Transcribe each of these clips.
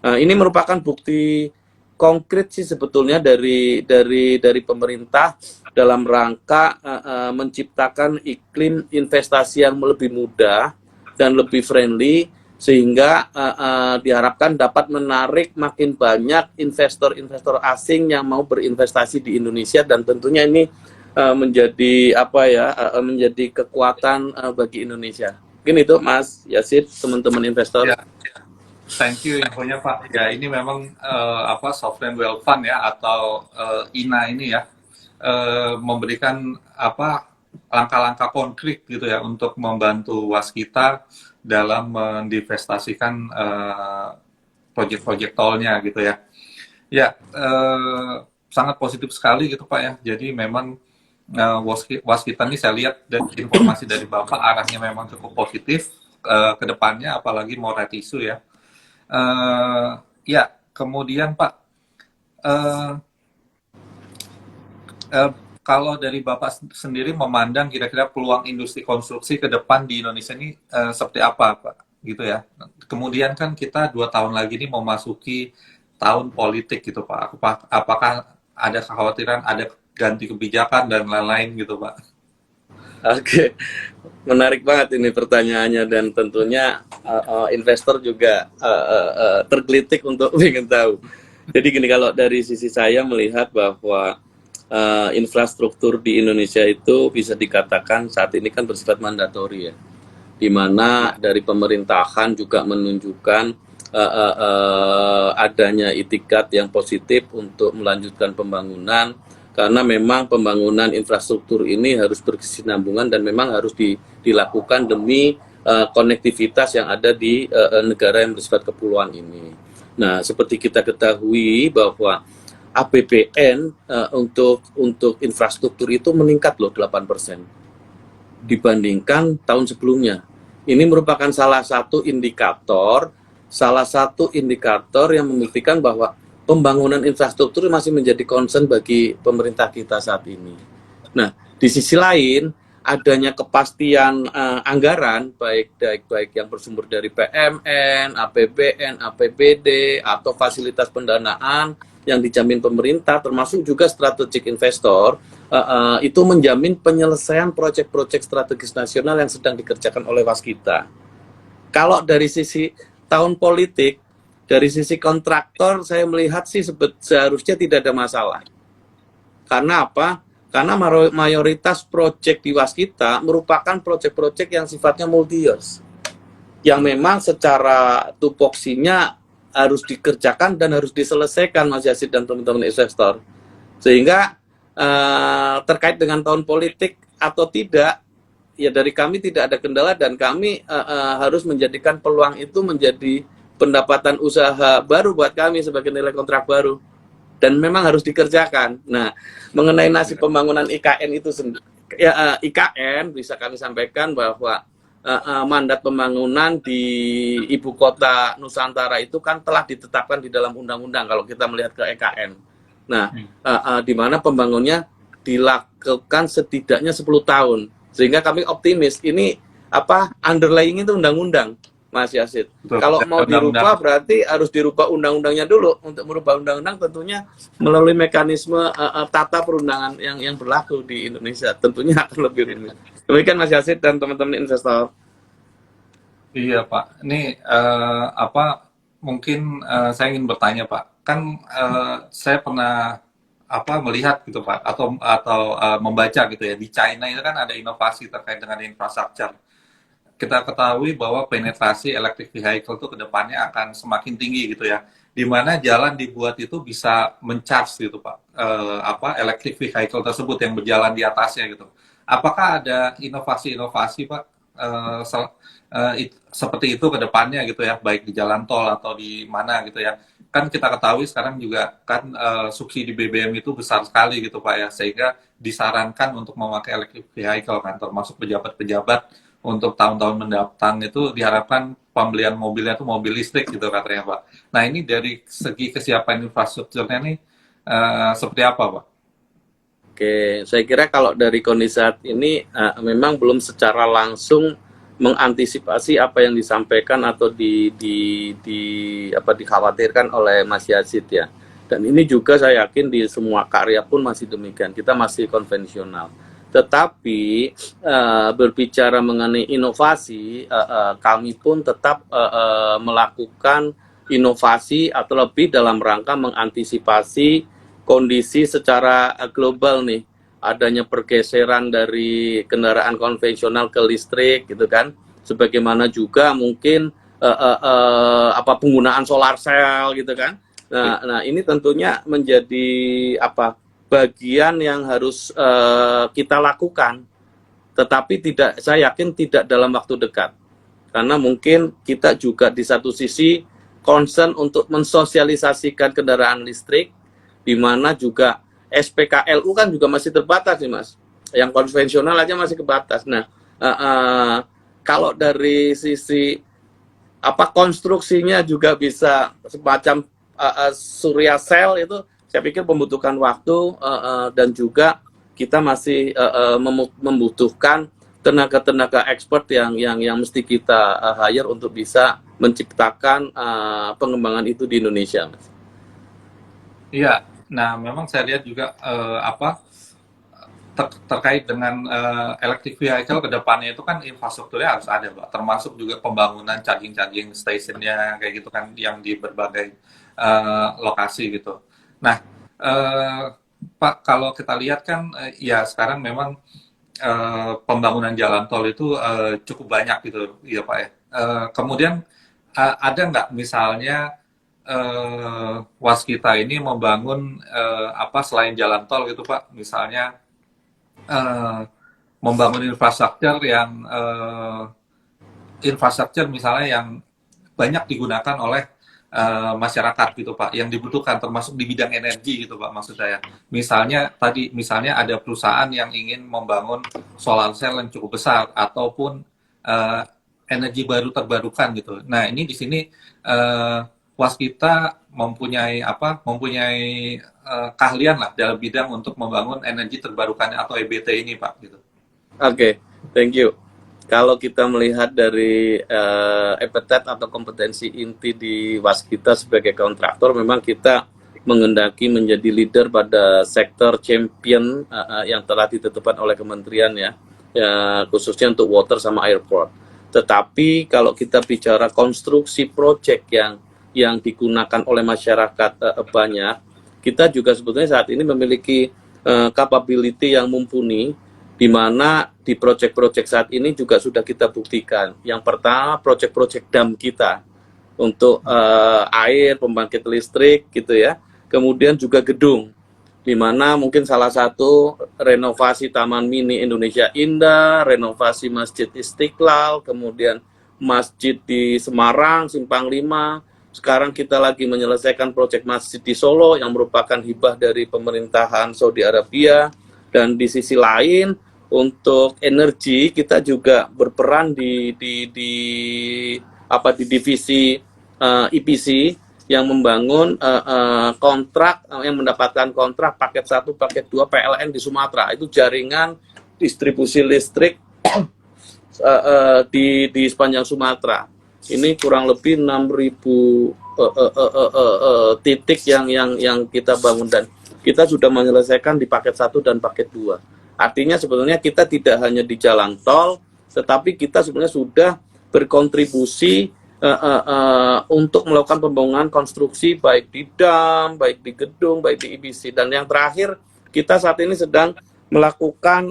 Ini merupakan bukti konkret sih sebetulnya dari pemerintah dalam rangka menciptakan iklim investasi yang lebih mudah dan lebih friendly sehingga diharapkan dapat menarik makin banyak investor-investor asing yang mau berinvestasi di Indonesia, dan tentunya ini menjadi menjadi kekuatan bagi Indonesia. Mungkin itu Mas Yasid, teman-teman investor. Ya, thank you infonya Pak. Ya, ini memang Sovereign Wealth Fund ya, atau INA ini ya, memberikan langkah-langkah konkret gitu ya untuk membantu waskita dalam mendivestasikan proyek-proyek tolnya gitu ya. Ya, sangat positif sekali gitu Pak ya. Jadi memang waskita ini saya lihat dari informasi dari Bapak arahnya memang cukup positif ke depannya, apalagi mau right issue ya. Ya, kemudian Pak, uh, kalau dari Bapak sendiri memandang kira-kira peluang industri konstruksi ke depan di Indonesia ini seperti apa, Pak? Gitu ya. Kemudian kan kita 2 tahun lagi ini memasuki tahun politik gitu, Pak. Apakah ada kekhawatiran, ada ganti kebijakan dan lain-lain gitu, Pak? Oke, menarik banget ini pertanyaannya, dan tentunya investor juga tergelitik untuk ingin tahu. Jadi gini, kalau dari sisi saya melihat bahwa infrastruktur di Indonesia itu bisa dikatakan saat ini kan bersifat mandatori ya, di mana dari pemerintahan juga menunjukkan adanya itikat yang positif untuk melanjutkan pembangunan, karena memang pembangunan infrastruktur ini harus berkesinambungan dan memang harus dilakukan demi konektivitas yang ada di negara yang bersifat kepulauan ini. Nah, seperti kita ketahui bahwa APBN untuk infrastruktur itu meningkat loh 8% dibandingkan tahun sebelumnya. Ini merupakan salah satu indikator yang membuktikan bahwa pembangunan infrastruktur masih menjadi concern bagi pemerintah kita saat ini. Nah, di sisi lain, adanya kepastian anggaran, baik yang bersumber dari PMN, APBN, APBD, atau fasilitas pendanaan yang dijamin pemerintah, termasuk juga strategic investor, itu menjamin penyelesaian proyek-proyek strategis nasional yang sedang dikerjakan oleh waskita. Kalau dari sisi tahun politik, dari sisi kontraktor, saya melihat sih seharusnya tidak ada masalah. Karena apa? Karena mayoritas proyek di waskita merupakan proyek-proyek yang sifatnya multi-years, yang memang secara tupoksinya harus dikerjakan dan harus diselesaikan, Mas Yasid dan teman-teman investor. Sehingga terkait dengan tahun politik atau tidak, ya dari kami tidak ada kendala, dan kami harus menjadikan peluang itu menjadi pendapatan usaha baru buat kami sebagai nilai kontrak baru, dan memang harus dikerjakan. Nah, mengenai nasib pembangunan IKN itu IKN bisa kami sampaikan bahwa mandat pembangunan di ibu kota Nusantara itu kan telah ditetapkan di dalam undang-undang kalau kita melihat ke EKN. Nah, di mana pembangunnya dilakukan setidaknya 10 tahun. Sehingga kami optimis ini underlying itu undang-undang, Mas Yasid. Betul. Kalau mau dirubah berarti harus dirubah undang-undangnya dulu. Untuk merubah undang-undang tentunya melalui mekanisme tata perundangan yang berlaku di Indonesia. Tentunya akan lebih rumit. Demikian Mas Yasid dan teman-teman investor. Iya Pak, ini mungkin saya ingin bertanya Pak, kan saya pernah melihat gitu Pak, atau membaca gitu ya, di China itu kan ada inovasi terkait dengan infrastruktur. Kita ketahui bahwa penetrasi electric vehicle itu kedepannya akan semakin tinggi gitu ya, di mana jalan dibuat itu bisa mencharge gitu Pak, electric vehicle tersebut yang berjalan di atasnya gitu. Apakah ada inovasi-inovasi Pak seperti itu ke depannya gitu ya, baik di jalan tol atau di mana gitu ya. Kan kita ketahui sekarang juga kan subsidi BBM itu besar sekali gitu Pak ya, sehingga disarankan untuk memakai electric vehicle kan, termasuk pejabat-pejabat untuk tahun-tahun mendatang itu diharapkan pembelian mobilnya itu mobil listrik gitu katanya Pak. Nah ini dari segi kesiapan infrastrukturnya nih seperti apa Pak? Oke, saya kira kalau dari kondisi saat ini memang belum secara langsung mengantisipasi apa yang disampaikan atau dikhawatirkan oleh Mas Yazid ya. Dan ini juga saya yakin di semua karya pun masih demikian. Kita masih konvensional. Tetapi berbicara mengenai inovasi, kami pun tetap melakukan inovasi atau lebih dalam rangka mengantisipasi kondisi secara global nih, adanya pergeseran dari kendaraan konvensional ke listrik gitu kan, sebagaimana juga mungkin penggunaan solar cell gitu kan. Nah ini tentunya menjadi bagian yang harus kita lakukan, tetapi saya yakin tidak dalam waktu dekat, karena mungkin kita juga di satu sisi concern untuk mensosialisasikan kendaraan listrik, di mana juga SPKLU kan juga masih terbatas nih Mas. Yang konvensional aja masih kebatas. Nah, kalau dari sisi konstruksinya juga bisa semacam surya cell, itu saya pikir membutuhkan waktu, dan juga kita masih membutuhkan tenaga-tenaga expert yang mesti kita hire untuk bisa menciptakan pengembangan itu di Indonesia, Mas. Iya, nah memang saya lihat juga terkait dengan electric vehicle ke depannya itu kan infrastrukturnya harus ada, Pak. Termasuk juga pembangunan charging stationnya kayak gitu kan yang di berbagai lokasi gitu. Nah, Pak, kalau kita lihat kan ya sekarang memang pembangunan jalan tol itu cukup banyak gitu ya Pak ya. Kemudian ada nggak misalnya Waskita ini membangun selain jalan tol gitu Pak, misalnya membangun infrastruktur misalnya yang banyak digunakan oleh masyarakat gitu Pak, yang dibutuhkan termasuk di bidang energi gitu Pak, maksud saya. Misalnya ada perusahaan yang ingin membangun solar cell yang cukup besar ataupun energi baru terbarukan gitu. Nah ini di sini Waskita mempunyai keahlian lah dalam bidang untuk membangun energi terbarukan atau EBT ini Pak gitu. Oke, thank you. Kalau kita melihat dari epithet atau kompetensi inti di Waskita sebagai kontraktor, memang kita mengendaki menjadi leader pada sektor champion yang telah ditetapkan oleh kementerian ya, khususnya untuk water sama airport. Tetapi kalau kita bicara konstruksi proyek yang digunakan oleh masyarakat banyak, kita juga sebetulnya saat ini memiliki capability yang mumpuni, di mana di proyek-proyek saat ini juga sudah kita buktikan. Yang pertama, proyek-proyek dam kita untuk air, pembangkit listrik gitu ya. Kemudian juga gedung, di mana mungkin salah satu renovasi Taman Mini Indonesia Indah, renovasi Masjid Istiqlal, kemudian masjid di Semarang, Simpang 5. Sekarang kita lagi menyelesaikan proyek masjid di Solo yang merupakan hibah dari pemerintahan Saudi Arabia. Dan di sisi lain, untuk energi kita juga berperan di divisi EPC yang membangun kontrak, yang mendapatkan kontrak paket 1, paket 2 PLN di Sumatera. Itu jaringan distribusi listrik di sepanjang Sumatera. Ini kurang lebih 6.000 titik yang kita bangun, dan kita sudah menyelesaikan di paket 1 dan paket 2. Artinya sebetulnya kita tidak hanya di jalan tol, tetapi kita sebenarnya sudah berkontribusi untuk melakukan pembangunan konstruksi baik di dam, baik di gedung, baik di IBC. Dan yang terakhir, kita saat ini sedang melakukan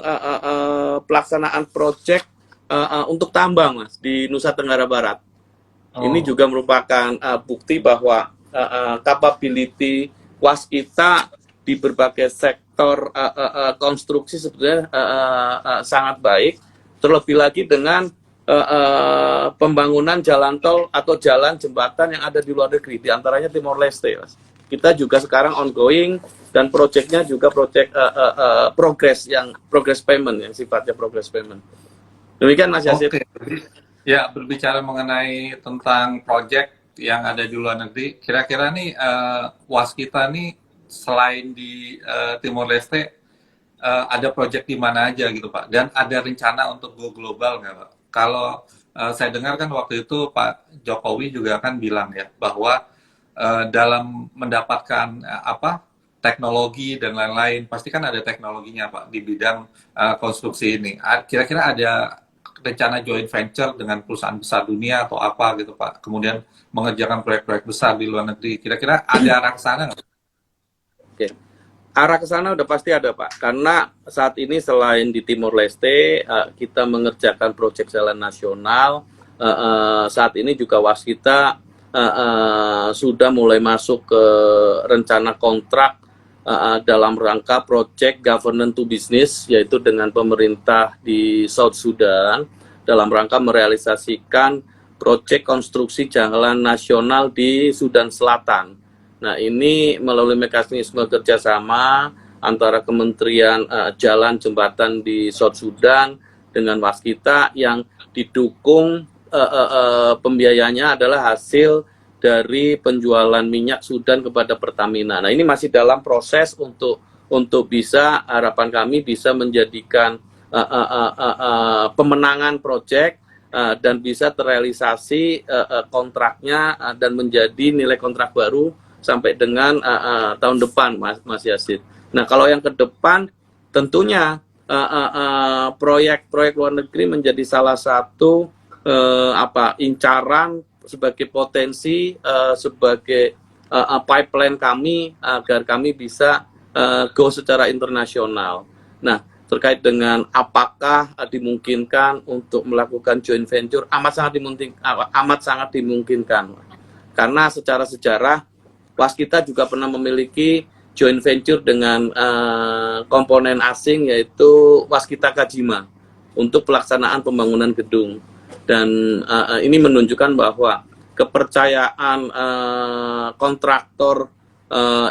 pelaksanaan proyek untuk tambang, Mas, di Nusa Tenggara Barat. Ini juga merupakan bukti bahwa capability Waskita di berbagai sektor konstruksi sebetulnya sangat baik. Terlebih lagi dengan pembangunan jalan tol atau jalan jembatan yang ada di luar negeri, di antaranya Timor Leste, Mas. Kita juga sekarang ongoing, dan proyeknya juga proyek progress payment, yang sifatnya progress payment. Demikian Mas Yazid. Oke. Ya, berbicara mengenai tentang proyek yang ada di luar negeri, kira-kira nih Waskita nih selain di Timor Leste ada proyek di mana aja gitu Pak? Dan ada rencana untuk go global nggak Pak? Kalau saya dengar kan waktu itu Pak Jokowi juga kan bilang ya bahwa dalam mendapatkan teknologi dan lain-lain pasti kan ada teknologinya Pak di bidang konstruksi ini. Kira-kira ada rencana joint venture dengan perusahaan besar dunia atau apa gitu Pak. Kemudian mengerjakan proyek-proyek besar di luar negeri. Kira-kira ada arah ke sana nggak? Oke. Arah ke sana udah pasti ada, Pak. Karena saat ini selain di Timor Leste, kita mengerjakan proyek jalan nasional. Saat ini juga Waskita sudah mulai masuk ke rencana kontrak dalam rangka proyek governance to business, yaitu dengan pemerintah di South Sudan, dalam rangka merealisasikan proyek konstruksi jalan nasional di Sudan Selatan. Nah, ini melalui mekanisme kerjasama antara Kementerian Jalan Jembatan di South Sudan dengan Waskita yang didukung pembiayanya adalah hasil dari penjualan minyak Sudan kepada Pertamina. Nah, ini masih dalam proses untuk bisa, harapan kami bisa menjadikan pemenangan proyek dan bisa terrealisasi kontraknya dan menjadi nilai kontrak baru sampai dengan tahun depan, Mas Yasid. Nah, kalau yang ke depan, tentunya proyek-proyek luar negeri menjadi salah satu incaran sebagai potensi, sebagai pipeline kami agar kami bisa go secara internasional. Nah, terkait dengan apakah dimungkinkan untuk melakukan joint venture, amat sangat dimungkinkan. Karena secara sejarah Waskita juga pernah memiliki joint venture dengan komponen asing, yaitu Waskita Kajima untuk pelaksanaan pembangunan gedung. Dan ini menunjukkan bahwa kepercayaan kontraktor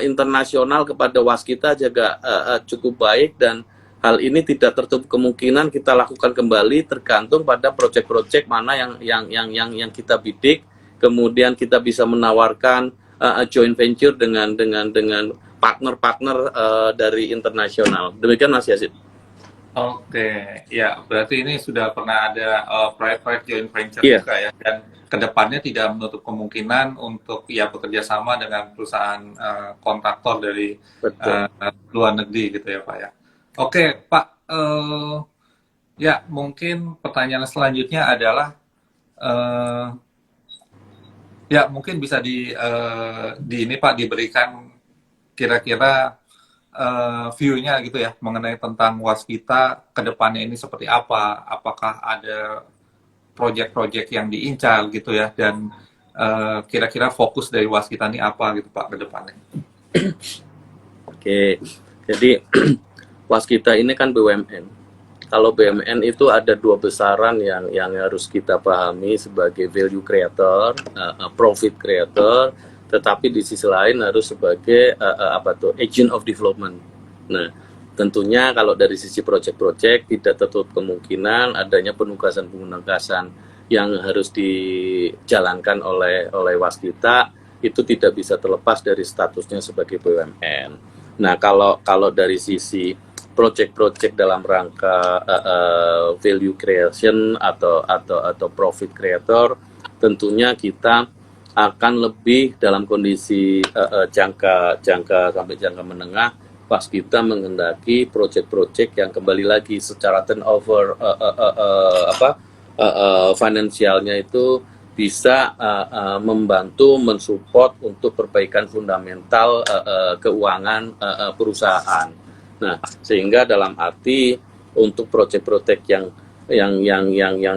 internasional kepada Waskita juga cukup baik, dan hal ini tidak tertutup kemungkinan kita lakukan kembali tergantung pada proyek-proyek mana yang kita bidik, kemudian kita bisa menawarkan joint venture dengan partner-partner dari internasional. Demikian Mas Yasid. Oke, ya berarti ini sudah pernah ada proyek-proyek joint venture juga ya, dan kedepannya tidak menutup kemungkinan untuk bekerja sama dengan perusahaan kontraktor dari luar negeri gitu ya Pak ya. Oke Pak, ya mungkin pertanyaan selanjutnya adalah ya mungkin bisa di ini Pak diberikan kira-kira view-nya gitu ya mengenai tentang Waskita kedepannya ini seperti apa, apakah ada proyek-proyek yang diincar gitu ya, dan kira-kira fokus dari Waskita ini apa gitu Pak kedepannya. Oke, jadi Waskita ini kan BUMN. Kalau BUMN itu ada dua besaran yang harus kita pahami sebagai value creator, profit creator, tetapi di sisi lain harus sebagai agent of development. Nah, tentunya kalau dari sisi proyek-proyek tidak tertutup kemungkinan adanya penugasan yang harus dijalankan oleh Waskita, itu tidak bisa terlepas dari statusnya sebagai BUMN. Nah, kalau dari sisi proyek-proyek dalam rangka value creation atau profit creator, tentunya kita akan lebih dalam kondisi jangka sampai jangka menengah. Waskita menghendaki proyek-proyek yang kembali lagi secara turnover finansialnya itu bisa membantu mensupport untuk perbaikan fundamental keuangan perusahaan. Nah, sehingga dalam arti untuk proyek-proyek yang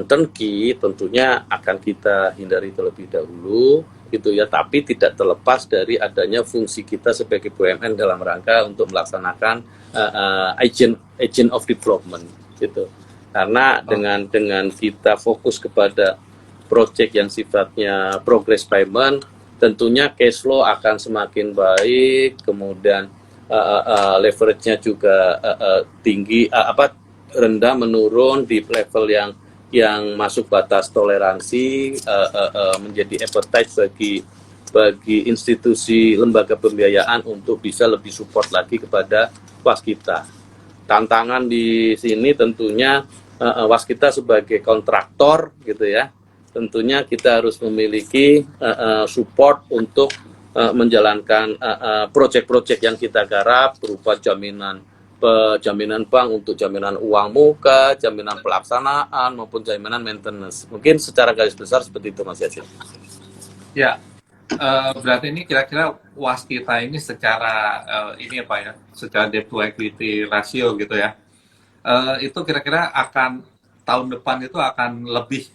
turnkey tentunya akan kita hindari terlebih dahulu gitu ya, tapi tidak terlepas dari adanya fungsi kita sebagai BUMN dalam rangka untuk melaksanakan agent of development gitu. Karena dengan kita fokus kepada proyek yang sifatnya progress payment, tentunya cash flow akan semakin baik, kemudian leverage-nya juga tinggi, rendah menurun di level yang masuk batas toleransi, menjadi appetite bagi institusi lembaga pembiayaan untuk bisa lebih support lagi kepada Waskita. Tantangan di sini tentunya Waskita sebagai kontraktor gitu ya, tentunya kita harus memiliki support untuk menjalankan proyek-proyek yang kita garap berupa jaminan bank untuk jaminan uang muka, jaminan pelaksanaan maupun jaminan maintenance. Mungkin secara garis besar seperti itu Mas Yasin. Ya, berarti ini kira-kira Waskita ini secara ini apa ya, secara debt to equity ratio gitu ya, itu kira-kira akan tahun depan itu akan lebih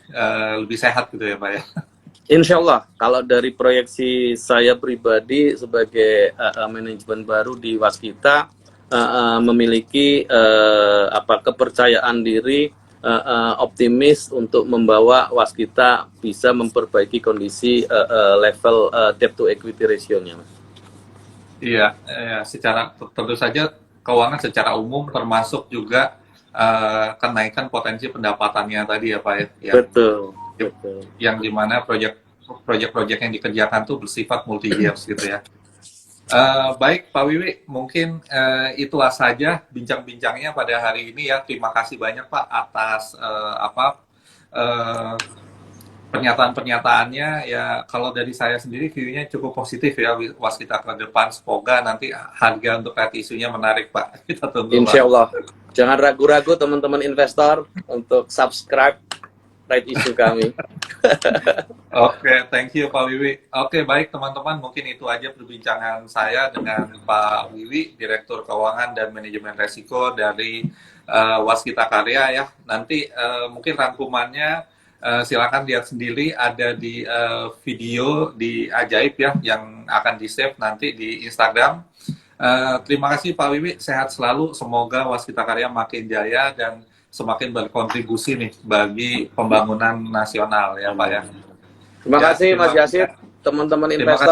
sehat gitu ya Pak ya? Insya Allah, kalau dari proyeksi saya pribadi sebagai manajemen baru di Waskita, memiliki kepercayaan diri, optimis untuk membawa Waskita bisa memperbaiki kondisi level debt to equity ratio-nya. Iya, secara tentu saja keuangan secara umum termasuk juga kenaikan potensi pendapatannya tadi ya Pak ya. Betul. Yang dimana proyek-proyek yang dikerjakan tuh bersifat multi years gitu ya. Baik Pak Wiwi, mungkin itulah saja bincang-bincangnya pada hari ini ya. Terima kasih banyak Pak atas pernyataan-pernyataannya. Ya kalau dari saya sendiri view-nya cukup positif ya Waskita ke depan. Semoga nanti harga untuk right isunya menarik Pak. Kita tunggu Pak. Insya Allah. Jangan ragu-ragu teman-teman investor untuk subscribe right issue kami. Oke, thank you Pak Wiwi. Oke, baik teman-teman, mungkin itu aja perbincangan saya dengan Pak Wiwi, Direktur Keuangan dan Manajemen Resiko dari Waskita Karya ya. Nanti mungkin rangkumannya silakan lihat sendiri, ada di video di Ajaib ya, yang akan di-save nanti di Instagram. Terima kasih Pak Wiwi, sehat selalu. Semoga Waskita Karya makin jaya dan semakin berkontribusi nih bagi pembangunan nasional ya Pak ya. Terima kasih Mas Yasin, teman-teman investor.